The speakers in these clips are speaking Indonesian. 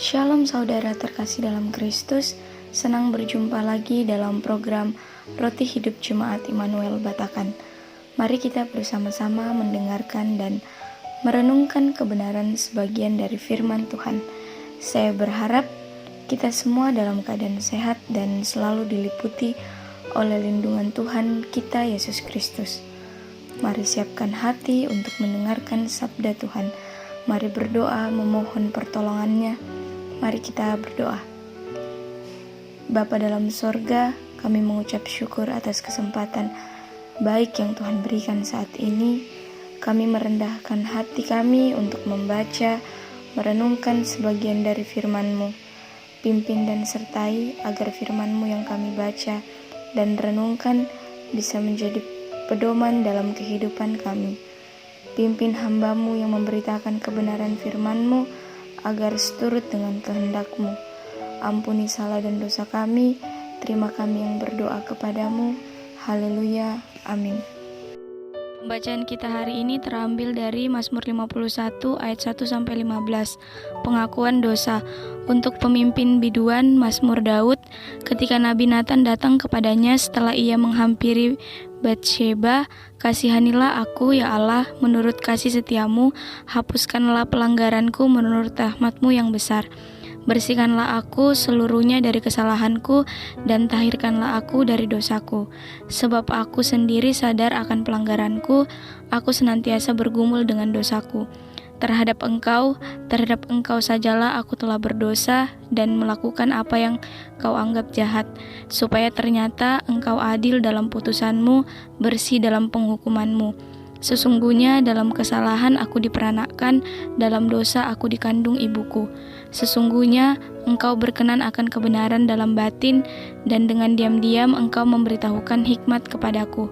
Shalom saudara terkasih dalam Kristus, senang berjumpa lagi dalam program Roti Hidup Jemaat Immanuel Batakan. Mari kita bersama-sama mendengarkan dan merenungkan kebenaran sebagian dari firman Tuhan. Saya berharap kita semua dalam keadaan sehat dan selalu diliputi oleh lindungan Tuhan kita Yesus Kristus. Mari siapkan hati untuk mendengarkan sabda Tuhan. Mari berdoa memohon pertolongannya. Mari kita berdoa. Bapa dalam sorga, kami mengucap syukur atas kesempatan baik yang Tuhan berikan saat ini. Kami merendahkan hati kami untuk membaca, merenungkan sebagian dari firman-Mu. Pimpin dan sertai agar firman-Mu yang kami baca dan renungkan bisa menjadi pedoman dalam kehidupan kami. Pimpin hamba-Mu yang memberitakan kebenaran firman-Mu agar seturut dengan kehendak-Mu. Ampuni salah dan dosa kami, terima kami yang berdoa kepadamu. Haleluya, amin. Pembacaan kita hari ini terambil dari Mazmur 51 ayat 1-15, pengakuan dosa. Untuk pemimpin biduan Mazmur Daud, ketika Nabi Nathan datang kepadanya setelah ia menghampiri Batsheba, kasihanilah aku ya Allah, menurut kasih setiamu, hapuskanlah pelanggaranku menurut rahmat-Mu yang besar. Bersihkanlah aku seluruhnya dari kesalahanku dan tahirkanlah aku dari dosaku. Sebab aku sendiri sadar akan pelanggaranku, aku senantiasa bergumul dengan dosaku. Terhadap engkau sajalah aku telah berdosa dan melakukan apa yang kau anggap jahat, supaya ternyata engkau adil dalam putusanmu, bersih dalam penghukumanmu. Sesungguhnya dalam kesalahan aku diperanakkan, dalam dosa aku dikandung ibuku. Sesungguhnya engkau berkenan akan kebenaran dalam batin, dan dengan diam-diam engkau memberitahukan hikmat kepadaku.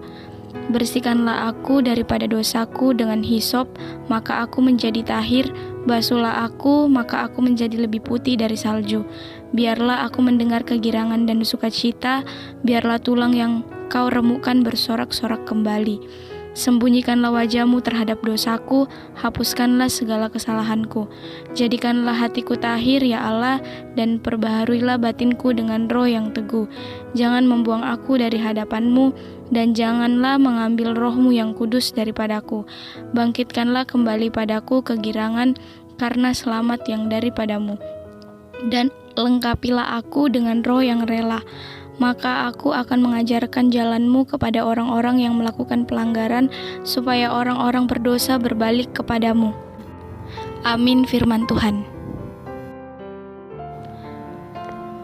Bersihkanlah aku daripada dosaku dengan hisop, maka aku menjadi tahir. Basuhlah aku, maka aku menjadi lebih putih dari salju. Biarlah aku mendengar kegirangan dan sukacita, biarlah tulang yang kau remukkan bersorak-sorak kembali. Sembunyikanlah wajah-Mu terhadap dosaku, hapuskanlah segala kesalahanku. Jadikanlah hatiku tahir ya Allah, dan perbaharuilah batinku dengan roh yang teguh. Jangan membuang aku dari hadapan-Mu, dan janganlah mengambil roh-Mu yang kudus daripadaku. Bangkitkanlah kembali padaku kegirangan karena selamat yang daripadamu. Dan lengkapilah aku dengan roh yang rela. Maka aku akan mengajarkan jalan-Mu kepada orang-orang yang melakukan pelanggaran, supaya orang-orang berdosa berbalik kepadamu. Amin. Firman Tuhan.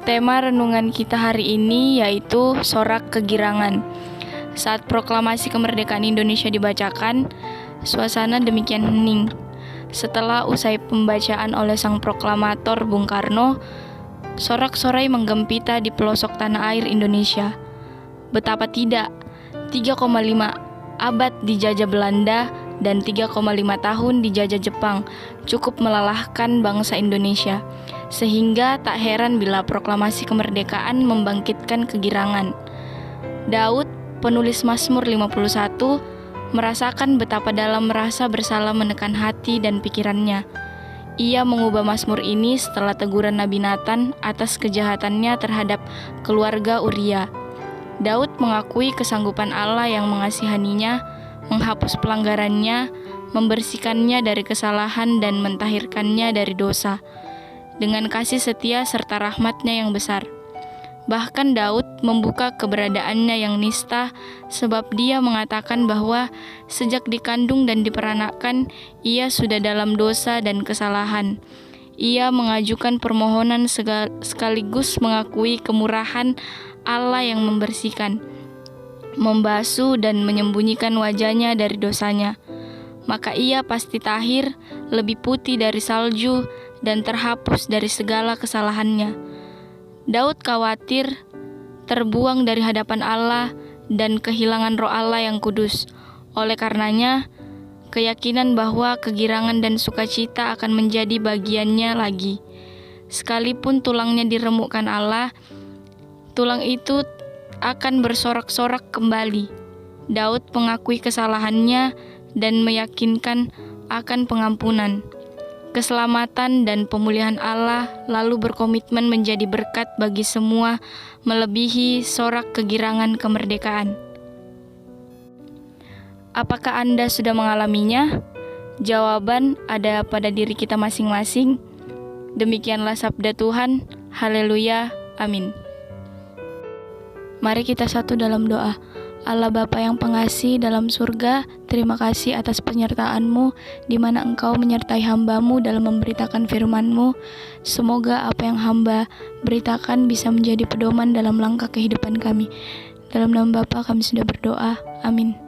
Tema renungan kita hari ini yaitu sorak kegirangan. Saat proklamasi kemerdekaan Indonesia dibacakan, suasana demikian hening. Setelah usai pembacaan oleh sang proklamator Bung Karno, sorak-sorai menggempita di pelosok tanah air Indonesia. Betapa tidak, 3,5 abad dijajah Belanda dan 3,5 tahun dijajah Jepang cukup melelahkan bangsa Indonesia, sehingga tak heran bila proklamasi kemerdekaan membangkitkan kegirangan. Daud, penulis Mazmur 51, merasakan betapa dalam rasa bersalah menekan hati dan pikirannya. Ia mengubah Mazmur ini setelah teguran Nabi Nathan atas kejahatannya terhadap keluarga Uria. Daud mengakui kesanggupan Allah yang mengasihaninya, menghapus pelanggarannya, membersihkannya dari kesalahan dan mentahirkannya dari dosa, dengan kasih setia serta rahmat-Nya yang besar. Bahkan Daud membuka keberadaannya yang nista, sebab dia mengatakan bahwa sejak dikandung dan diperanakkan, ia sudah dalam dosa dan kesalahan. Ia mengajukan permohonan sekaligus mengakui kemurahan Allah yang membersihkan, membasuh dan menyembunyikan wajahnya dari dosanya. Maka ia pasti tahir, lebih putih dari salju, dan terhapus dari segala kesalahannya. Daud khawatir terbuang dari hadapan Allah dan kehilangan roh Allah yang kudus. Oleh karenanya, keyakinan bahwa kegirangan dan sukacita akan menjadi bagiannya lagi. Sekalipun tulangnya diremukkan Allah, tulang itu akan bersorak-sorak kembali. Daud mengakui kesalahannya dan meyakinkan akan pengampunan. keselamatan dan pemulihan Allah, lalu berkomitmen menjadi berkat bagi semua, melebihi sorak kegirangan kemerdekaan. Apakah Anda sudah mengalaminya? Jawaban ada pada diri kita masing-masing. Demikianlah sabda Tuhan. Haleluya. Amin. Mari kita satu dalam doa. Allah Bapa yang pengasih dalam surga, terima kasih atas penyertaan-Mu, di mana Engkau menyertai hamba-Mu dalam memberitakan firman-Mu. Semoga apa yang hamba beritakan bisa menjadi pedoman dalam langkah kehidupan kami. Dalam nama Bapa kami sudah berdoa. Amin.